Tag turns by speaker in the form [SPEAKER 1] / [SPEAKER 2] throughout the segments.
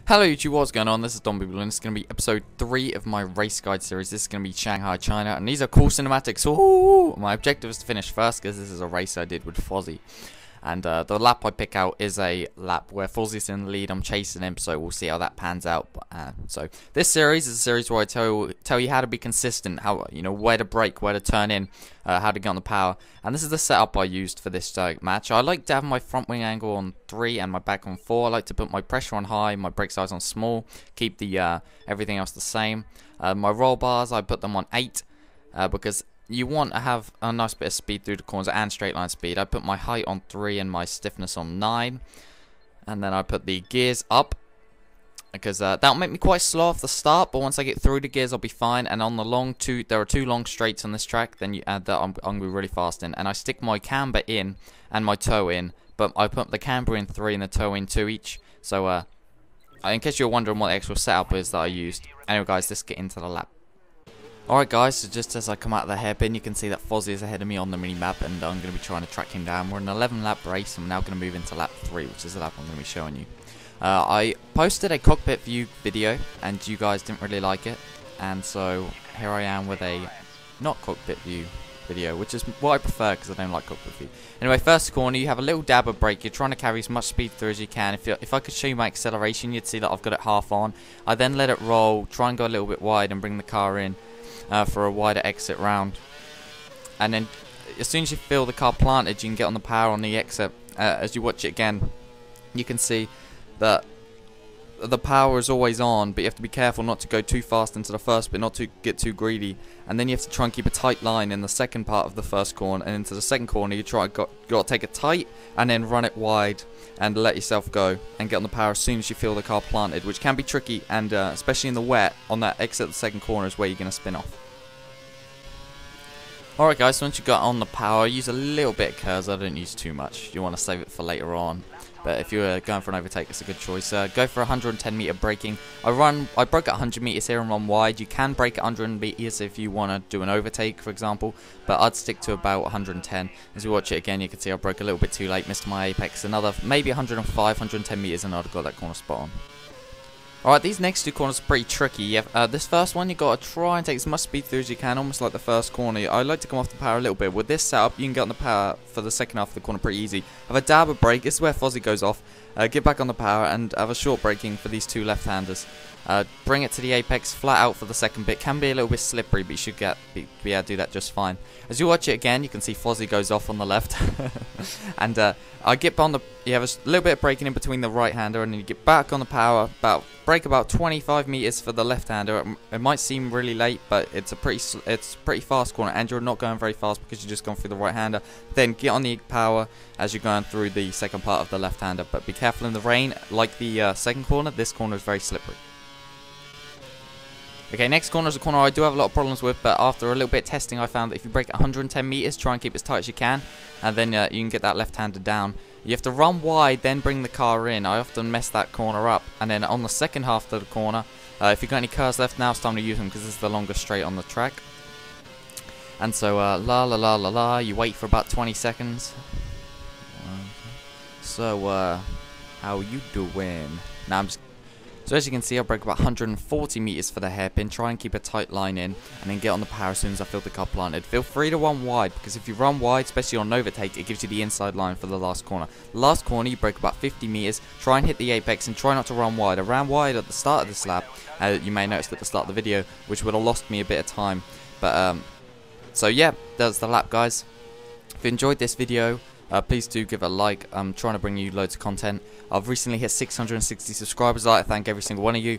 [SPEAKER 1] Hello YouTube, what's going on? This is dombeyblue1 and this is going to be episode 3 of my race guide series. This is going to be Shanghai, China, and these are cool cinematics. Ooh! My objective is to finish first because this is a race I did with Fozzie. And the lap I pick out is a lap where Fozzie's in the lead. I'm chasing him, so we'll see how that pans out. So this series is a series where I tell you how to be consistent, how where to brake, where to turn in, how to get on the power. And this is the setup I used for this match. I like to have my front wing angle on 3 and my back on 4. I like to put my pressure on high, my brake size on small, keep the everything else the same. My roll bars, I put them on 8 because you want to have a nice bit of speed through the corners and straight line speed. I put my height on 3 and my stiffness on 9. And then I put the gears up because that'll make me quite slow off the start, but once I get through the gears I'll be fine. And on the there are 2 long straights on this track, then you add that I'm going to be really fast in. And I stick my camber in and my toe in, but I put the camber in 3 and the toe in 2 each. So in case you're wondering what the actual setup is that I used. Anyway guys, let's get into the lap. Alright guys, so just as I come out of the hairpin, you can see that Fozzie is ahead of me on the mini-map, and I'm going to be trying to track him down. We're in an 11 lap race, and we're now going to move into lap 3, which is the lap I'm going to be showing you. I posted a cockpit view video, and you guys didn't really like it, and so here I am with a not cockpit view video, which is what I prefer because I don't like cockpit view. Anyway, first corner, you have a little dab of brake. You're trying to carry as much speed through as you can. If I could show you my acceleration, you'd see that I've got it half on. I then let it roll, try and go a little bit wide and bring the car in for a wider exit round. And then as soon as you feel the car planted, you can get on the power on the exit. As you watch it again, you can see that the power is always on, but you have to be careful not to go too fast into the first bit, not to get too greedy. And then you have to try and keep a tight line in the second part of the first corner, and into the second corner you got to take it tight and then run it wide and let yourself go and get on the power as soon as you feel the car planted, which can be tricky, and especially in the wet, on that exit of the second corner is where you're going to spin off. Alright guys, so once you got on the power, use a little bit of curves. I don't use too much. You want to save it for later on. But if you're going for an overtake, it's a good choice. Go for 110 meter braking. I broke at 100 meters here and run wide. You can brake at 100 meters if you want to do an overtake, for example. But I'd stick to about 110. As we watch it again, you can see I broke a little bit too late, missed my apex. Another maybe 105, 110 meters, and I'd have got that corner spot on. Alright, these next 2 corners are pretty tricky. This first one, you got to try and take as much speed through as you can, almost like the first corner. I like to come off the power a little bit. With this setup, you can get on the power for the second half of the corner pretty easy. Have a dab of brake. This is where Fozzie goes off. Get back on the power and have a short braking for these 2 left-handers. Bring it to the apex, flat out for the second bit. Can be a little bit slippery, but you should be able to do that just fine. As you watch it again, you can see Fozzie goes off on the left. And I get on the... You have a little bit of braking in between the right-hander, and then you get back on the power. Brake about 25 meters for the left-hander. It might seem really late, but it's a pretty fast corner, and you're not going very fast because you're just going through the right-hander. Then get on the power as you're going through the second part of the left-hander. But be careful in the rain. Like the second corner, this corner is very slippery. Okay, next corner is a corner I do have a lot of problems with, but after a little bit of testing I found that if you brake at 110 meters, try and keep as tight as you can, and then you can get that left-hander down. You have to run wide, then bring the car in. I often mess that corner up, and then on the second half of the corner, if you've got any curves left, now it's time to use them because this is the longest straight on the track. And so, you wait for about 20 seconds. So, how you doing? Now I'm just... So as you can see, I brake about 140 meters for the hairpin. Try and keep a tight line in, and then get on the power as soon as I feel the car planted. Feel free to run wide, because if you run wide, especially on an overtake, it gives you the inside line for the last corner. The last corner, you brake about 50 meters. Try and hit the apex, and try not to run wide. I ran wide at the start of this lap. You may notice at the start of the video, which would have lost me a bit of time. But so yeah, that's the lap, guys. If you enjoyed this video, please do give it a like. I'm trying to bring you loads of content. I've recently hit 660 subscribers. I'd like to thank every single one of you.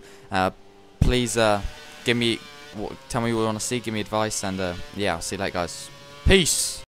[SPEAKER 1] Please tell me what you want to see, give me advice, and yeah, I'll see you later, guys. Peace!